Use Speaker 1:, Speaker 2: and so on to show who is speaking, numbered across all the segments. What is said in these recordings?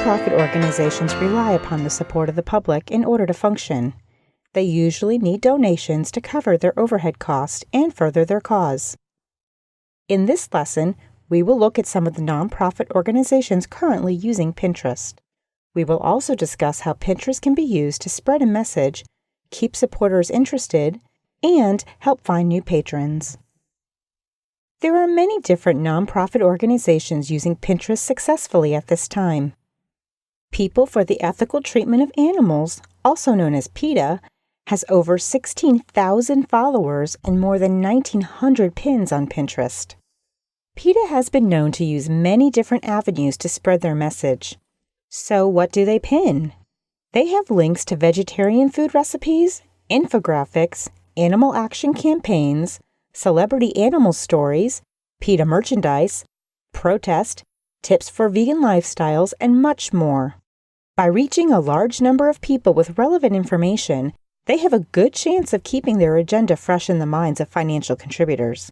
Speaker 1: Nonprofit organizations rely upon the support of the public in order to function. They usually need donations to cover their overhead costs and further their cause. In this lesson, we will look at some of the nonprofit organizations currently using Pinterest. We will also discuss how Pinterest can be used to spread a message, keep supporters interested, and help find new patrons. There are many different nonprofit organizations using Pinterest successfully at this time. People for the Ethical Treatment of Animals, also known as PETA, has over 16,000 followers and more than 1,900 pins on Pinterest. PETA has been known to use many different avenues to spread their message. So what do they pin? They have links to vegetarian food recipes, infographics, animal action campaigns, celebrity animal stories, PETA merchandise, protest, tips for vegan lifestyles, and much more. By reaching a large number of people with relevant information, they have a good chance of keeping their agenda fresh in the minds of financial contributors.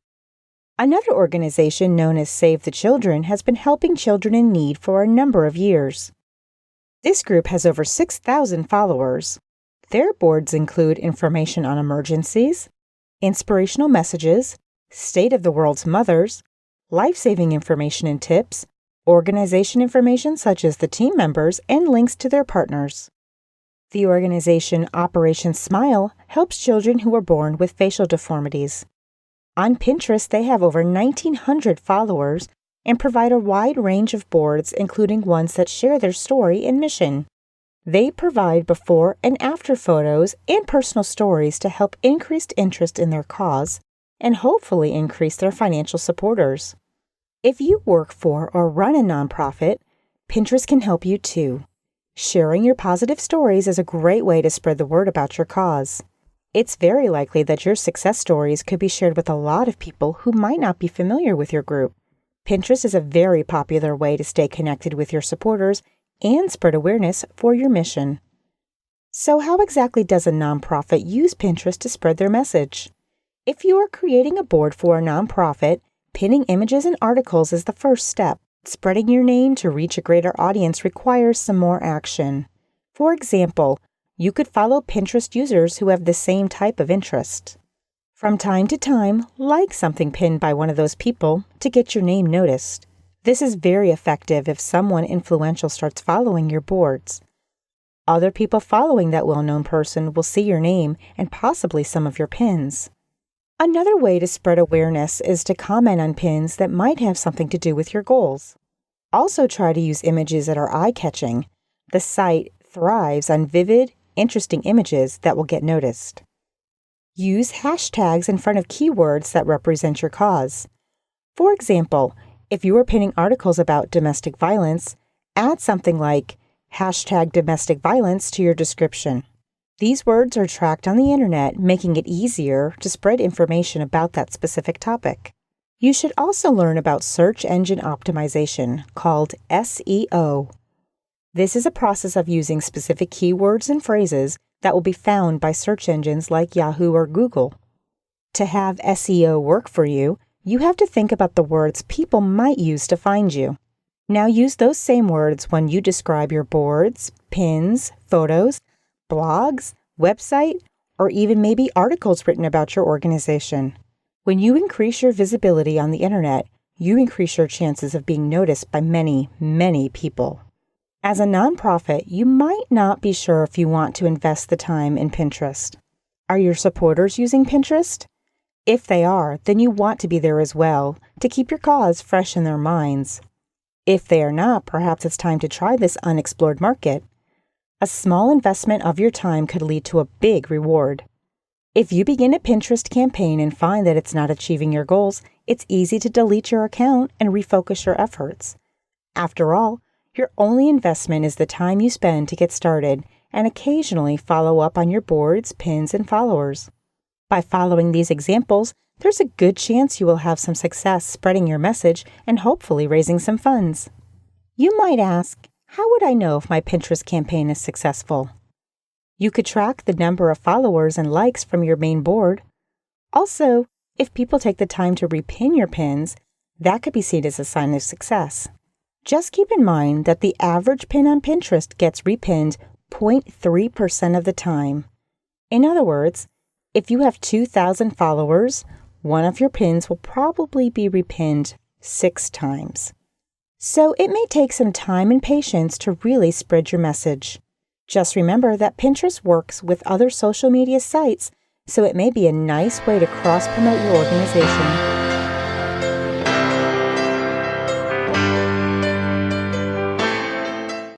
Speaker 1: Another organization known as Save the Children has been helping children in need for a number of years. This group has over 6,000 followers. Their boards include information on emergencies, inspirational messages, state of the world's mothers, life-saving information and tips, organization information such as the team members, and links to their partners. The organization Operation Smile helps children who are born with facial deformities. On Pinterest, they have over 1,900 followers and provide a wide range of boards, including ones that share their story and mission. They provide before and after photos and personal stories to help increase interest in their cause and hopefully increase their financial supporters. If you work for or run a nonprofit, Pinterest can help you too. Sharing your positive stories is a great way to spread the word about your cause. It's very likely that your success stories could be shared with a lot of people who might not be familiar with your group. Pinterest is a very popular way to stay connected with your supporters and spread awareness for your mission. So how exactly does a nonprofit use Pinterest to spread their message? If you are creating a board for a nonprofit, pinning images and articles is the first step. Spreading your name to reach a greater audience requires some more action. For example, you could follow Pinterest users who have the same type of interest. From time to time, like something pinned by one of those people to get your name noticed. This is very effective if someone influential starts following your boards. Other people following that well-known person will see your name and possibly some of your pins. Another way to spread awareness is to comment on pins that might have something to do with your goals. Also try to use images that are eye-catching. The site thrives on vivid, interesting images that will get noticed. Use hashtags in front of keywords that represent your cause. For example, if you are pinning articles about domestic violence, add something like #domestic-violence to your description. These words are tracked on the internet, making it easier to spread information about that specific topic. You should also learn about search engine optimization, called SEO. This is a process of using specific keywords and phrases that will be found by search engines like Yahoo or Google. To have SEO work for you, you have to think about the words people might use to find you. Now use those same words when you describe your boards, pins, photos, blogs, website, or even maybe articles written about your organization. When you increase your visibility on the internet, you increase your chances of being noticed by many, many people. As a nonprofit, you might not be sure if you want to invest the time in Pinterest. Are your supporters using Pinterest? If they are, then you want to be there as well to keep your cause fresh in their minds. If they are not, perhaps it's time to try this unexplored market. A small investment of your time could lead to a big reward. If you begin a Pinterest campaign and find that it's not achieving your goals, it's easy to delete your account and refocus your efforts. After all, your only investment is the time you spend to get started and occasionally follow up on your boards, pins, and followers. By following these examples, there's a good chance you will have some success spreading your message and hopefully raising some funds. You might ask, how would I know if my Pinterest campaign is successful? You could track the number of followers and likes from your main board. Also, if people take the time to repin your pins, that could be seen as a sign of success. Just keep in mind that the average pin on Pinterest gets repinned 0.3% of the time. In other words, if you have 2,000 followers, one of your pins will probably be repinned 6 times. So it may take some time and patience to really spread your message. Just remember that Pinterest works with other social media sites, so it may be a nice way to cross-promote your organization.